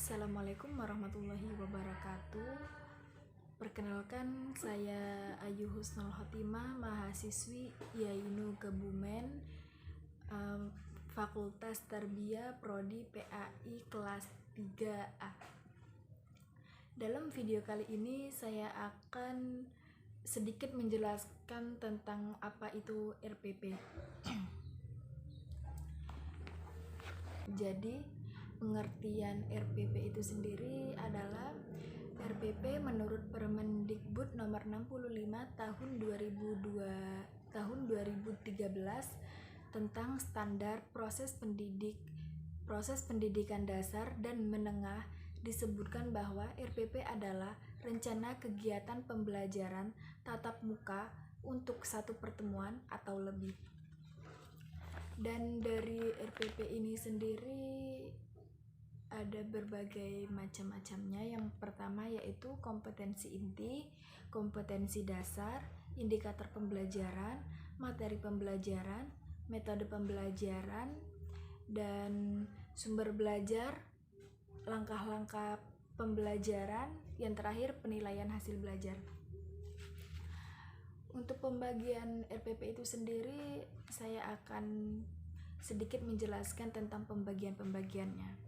Assalamualaikum warahmatullahi wabarakatuh. Perkenalkan, saya Ayu Husnul Khotimah, mahasiswi IAINU Kebumen, Fakultas Tarbiyah Prodi PAI kelas 3A. Dalam video kali ini saya akan sedikit menjelaskan tentang apa itu RPP. Jadi, pengertian RPP itu sendiri adalah RPP menurut Permendikbud nomor 65 tahun 2013 tentang standar proses pendidikan dasar dan menengah disebutkan bahwa RPP adalah rencana kegiatan pembelajaran tatap muka untuk satu pertemuan atau lebih. Dan dari RPP ini sendiri ada berbagai macam-macamnya. Yang pertama yaitu kompetensi inti, kompetensi dasar, indikator pembelajaran, materi pembelajaran, metode pembelajaran, dan sumber belajar, langkah-langkah pembelajaran, yang terakhir penilaian hasil belajar. Untuk pembagian RPP itu sendiri, saya akan sedikit menjelaskan tentang pembagiannya.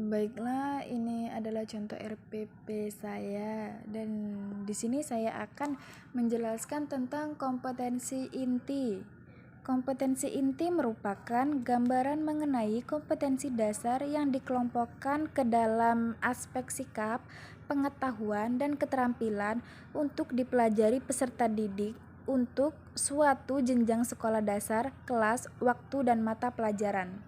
Baiklah, ini adalah contoh RPP saya, dan di sini saya akan menjelaskan tentang kompetensi inti. Kompetensi inti merupakan gambaran mengenai kompetensi dasar yang dikelompokkan ke dalam aspek sikap, pengetahuan, dan keterampilan untuk dipelajari peserta didik untuk suatu jenjang sekolah dasar, kelas, waktu, dan mata pelajaran.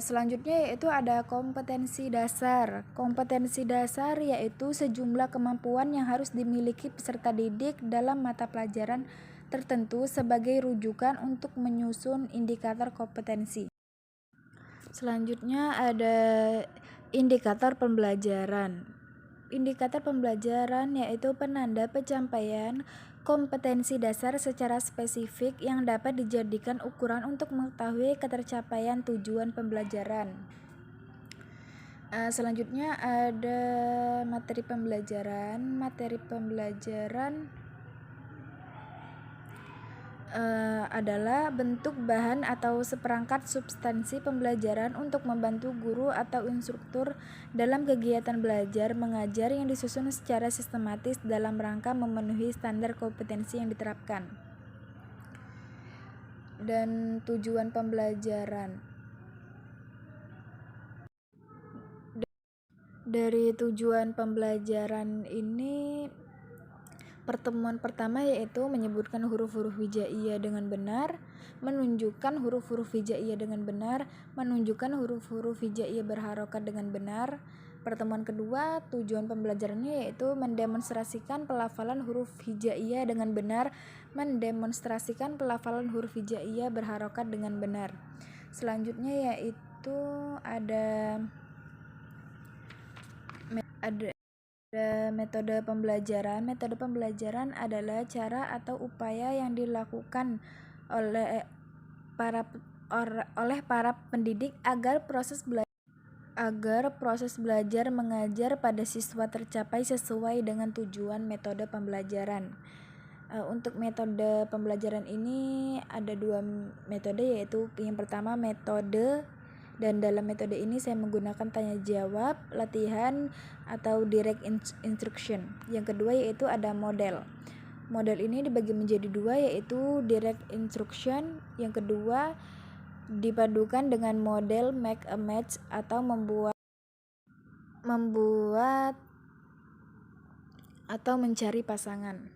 Selanjutnya yaitu ada kompetensi dasar. Kompetensi dasar yaitu sejumlah kemampuan yang harus dimiliki peserta didik dalam mata pelajaran tertentu sebagai rujukan untuk menyusun indikator kompetensi. Selanjutnya ada indikator pembelajaran. Indikator pembelajaran yaitu penanda pencapaian kompetensi dasar secara spesifik yang dapat dijadikan ukuran untuk mengetahui ketercapaian tujuan pembelajaran. Selanjutnya ada materi pembelajaran. Materi pembelajaran adalah bentuk bahan atau seperangkat substansi pembelajaran untuk membantu guru atau instruktur dalam kegiatan belajar mengajar yang disusun secara sistematis dalam rangka memenuhi standar kompetensi yang diterapkan. Dan tujuan pembelajaran. Dari tujuan pembelajaran ini, pertemuan pertama yaitu menyebutkan huruf-huruf hijaiyah dengan benar, menunjukkan huruf-huruf hijaiyah dengan benar, menunjukkan huruf-huruf hijaiyah berharokat dengan benar. Pertemuan kedua, tujuan pembelajarannya yaitu mendemonstrasikan pelafalan huruf hijaiyah dengan benar, mendemonstrasikan pelafalan huruf hijaiyah berharokat dengan benar. Selanjutnya yaitu ada metode pembelajaran. Metode pembelajaran adalah cara atau upaya yang dilakukan oleh para pendidik agar proses belajar mengajar pada siswa tercapai sesuai dengan tujuan metode pembelajaran. Untuk metode pembelajaran ini ada dua metode, yaitu yang pertama metode, dan dalam metode ini saya menggunakan tanya jawab, latihan, atau direct instruction. Yang kedua yaitu ada model. Model ini dibagi menjadi dua, yaitu direct instruction. Yang kedua dipadukan dengan model make a match atau membuat atau mencari pasangan.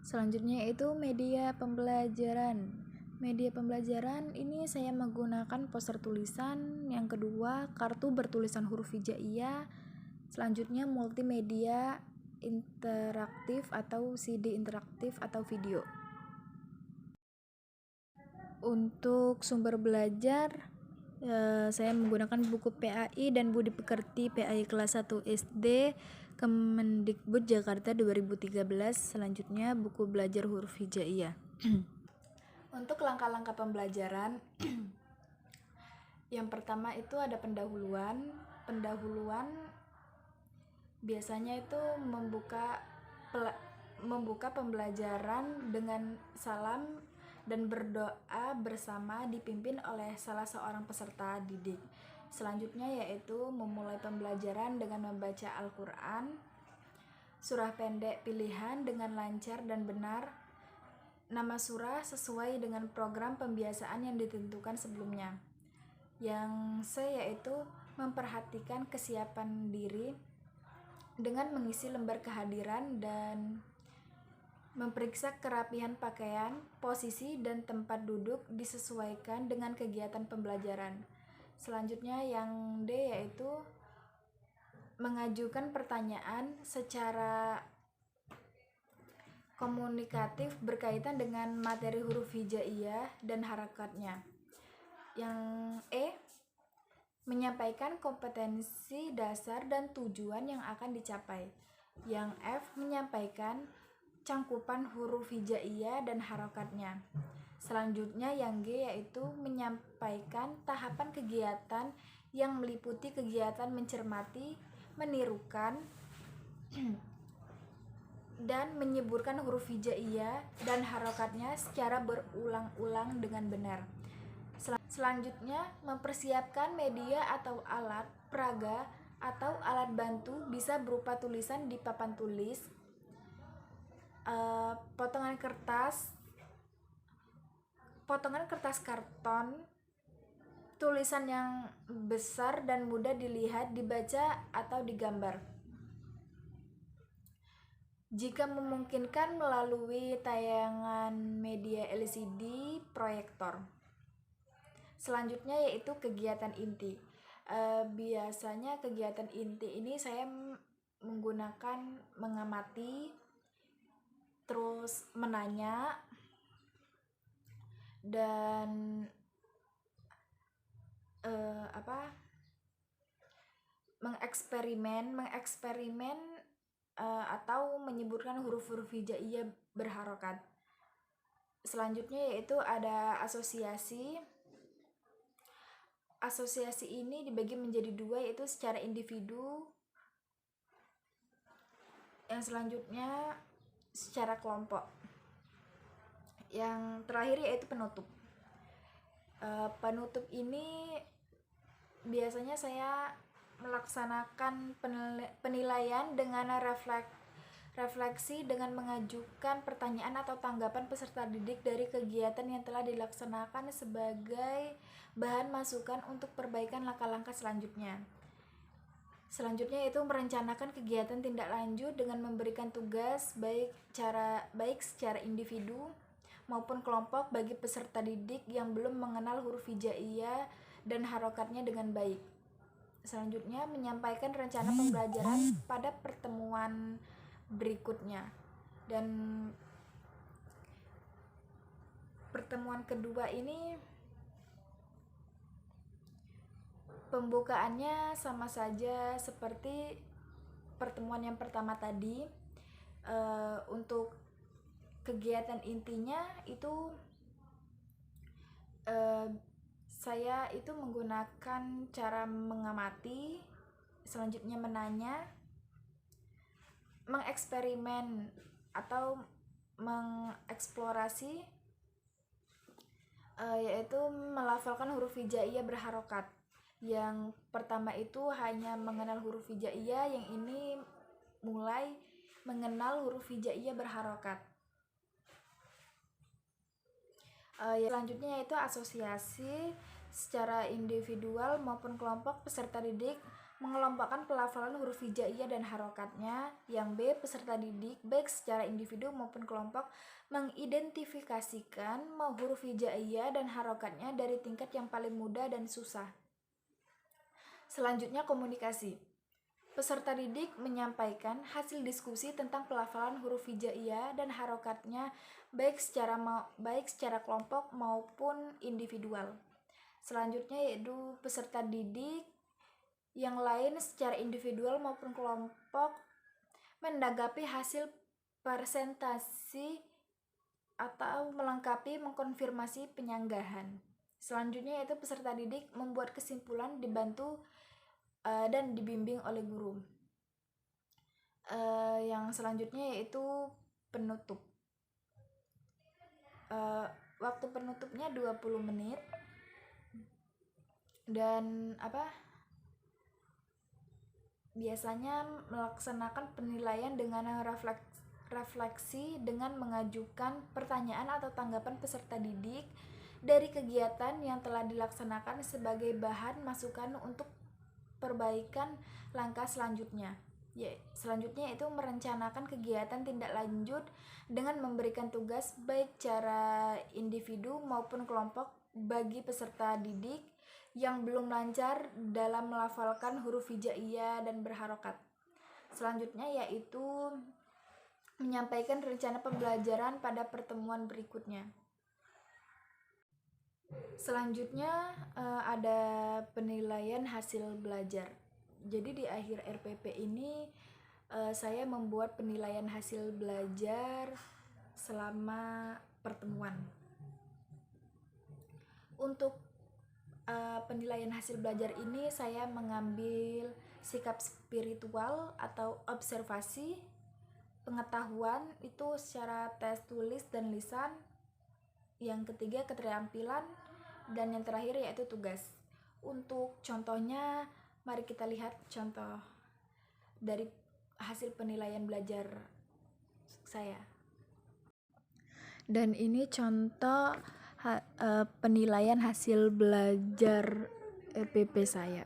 Selanjutnya yaitu media pembelajaran. Media pembelajaran ini saya menggunakan poster tulisan. Yang kedua, kartu bertulisan huruf hijaiyah. Selanjutnya multimedia interaktif atau CD interaktif atau video. Untuk sumber belajar, saya menggunakan buku PAI dan Budi Pekerti PAI kelas 1 SD Kemendikbud Jakarta 2013. Selanjutnya buku belajar huruf hijaiyah. Untuk langkah-langkah pembelajaran, Yang pertama itu ada pendahuluan. Pendahuluan biasanya itu membuka pembelajaran dengan salam dan berdoa bersama dipimpin oleh salah seorang peserta didik. Selanjutnya yaitu memulai pembelajaran dengan membaca Al-Quran, surah pendek pilihan dengan lancar dan benar, nama surah sesuai dengan program pembiasaan yang ditentukan sebelumnya. Yang yaitu memperhatikan kesiapan diri dengan mengisi lembar kehadiran dan memeriksa kerapihan pakaian, posisi, dan tempat duduk disesuaikan dengan kegiatan pembelajaran. Selanjutnya yang D yaitu mengajukan pertanyaan secara komunikatif berkaitan dengan materi huruf hijaiyah dan harakatnya. Yang E menyampaikan kompetensi dasar dan tujuan yang akan dicapai. Yang F menyampaikan cangkupan huruf hijaiyah dan harokatnya. Selanjutnya yang G yaitu menyampaikan tahapan kegiatan yang meliputi kegiatan mencermati, menirukan, dan menyeburkan huruf hijaiyah dan harokatnya secara berulang-ulang dengan benar. Selanjutnya, mempersiapkan media atau alat peraga atau alat bantu bisa berupa tulisan di papan tulis, potongan kertas karton, tulisan yang besar dan mudah dilihat, dibaca, atau digambar. Jika memungkinkan melalui tayangan media LCD proyektor. Selanjutnya yaitu kegiatan inti. Biasanya kegiatan inti ini saya menggunakan mengamati, terus menanya, dan mengeksperimen atau menyebutkan huruf-huruf hijaiyah berharokat. Selanjutnya yaitu ada asosiasi. Asosiasi ini dibagi menjadi dua, yaitu secara individu. Yang selanjutnya secara kelompok. Yang terakhir yaitu penutup. Penutup ini biasanya saya melaksanakan penilaian dengan refleksi dengan mengajukan pertanyaan atau tanggapan peserta didik dari kegiatan yang telah dilaksanakan sebagai bahan masukan untuk perbaikan langkah-langkah selanjutnya. Selanjutnya itu merencanakan kegiatan tindak lanjut dengan memberikan tugas baik secara individu maupun kelompok bagi peserta didik yang belum mengenal huruf hijaiyah dan harokatnya dengan baik. Selanjutnya menyampaikan rencana pembelajaran pada pertemuan berikutnya. Dan pertemuan kedua ini pembukaannya sama saja seperti pertemuan yang pertama tadi. Untuk kegiatan intinya itu saya itu menggunakan cara mengamati, selanjutnya menanya, mengeksperimen atau mengeksplorasi, yaitu melafalkan huruf hijaiyah berharokat. Yang pertama itu hanya mengenal huruf hijaiyah, yang ini mulai mengenal huruf hijaiyah berharokat. Selanjutnya yaitu asosiasi. Secara individual maupun kelompok peserta didik mengelompokkan pelafalan huruf hijaiyah dan harokatnya. Yang B, peserta didik baik secara individu maupun kelompok mengidentifikasikan huruf hijaiyah dan harokatnya dari tingkat yang paling mudah dan susah. Selanjutnya komunikasi. Peserta didik menyampaikan hasil diskusi tentang pelafalan huruf hijaiyah dan harokatnya baik secara kelompok maupun individual. Selanjutnya yaitu peserta didik yang lain secara individual maupun kelompok menanggapi hasil presentasi atau mengkonfirmasi penyanggahan. Selanjutnya yaitu peserta didik membuat kesimpulan dibantu dan dibimbing oleh guru. Yang selanjutnya yaitu penutup. Waktu penutupnya 20 menit dan biasanya melaksanakan penilaian dengan refleksi dengan mengajukan pertanyaan atau tanggapan peserta didik dari kegiatan yang telah dilaksanakan sebagai bahan masukan untuk perbaikan langkah selanjutnya. Selanjutnya itu merencanakan kegiatan tindak lanjut dengan memberikan tugas baik secara individu maupun kelompok bagi peserta didik yang belum lancar dalam melafalkan huruf hijaiyah dan berharokat. Selanjutnya yaitu menyampaikan rencana pembelajaran pada pertemuan berikutnya. Selanjutnya ada penilaian hasil belajar. Jadi di akhir RPP ini saya membuat penilaian hasil belajar selama pertemuan. Untuk penilaian hasil belajar ini saya mengambil sikap spiritual atau observasi, pengetahuan itu secara tes tulis dan lisan, yang ketiga keterampilan, dan yang terakhir yaitu tugas. Untuk contohnya, mari kita lihat contoh dari hasil penilaian belajar saya. Dan ini contoh penilaian hasil belajar RPP saya.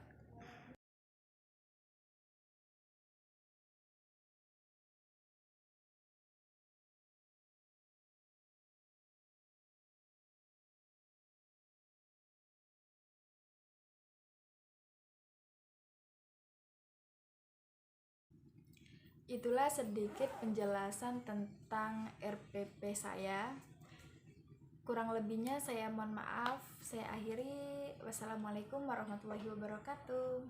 Itulah sedikit penjelasan tentang RPP saya. Kurang lebihnya saya mohon maaf. Saya akhiri. Wassalamualaikum warahmatullahi wabarakatuh.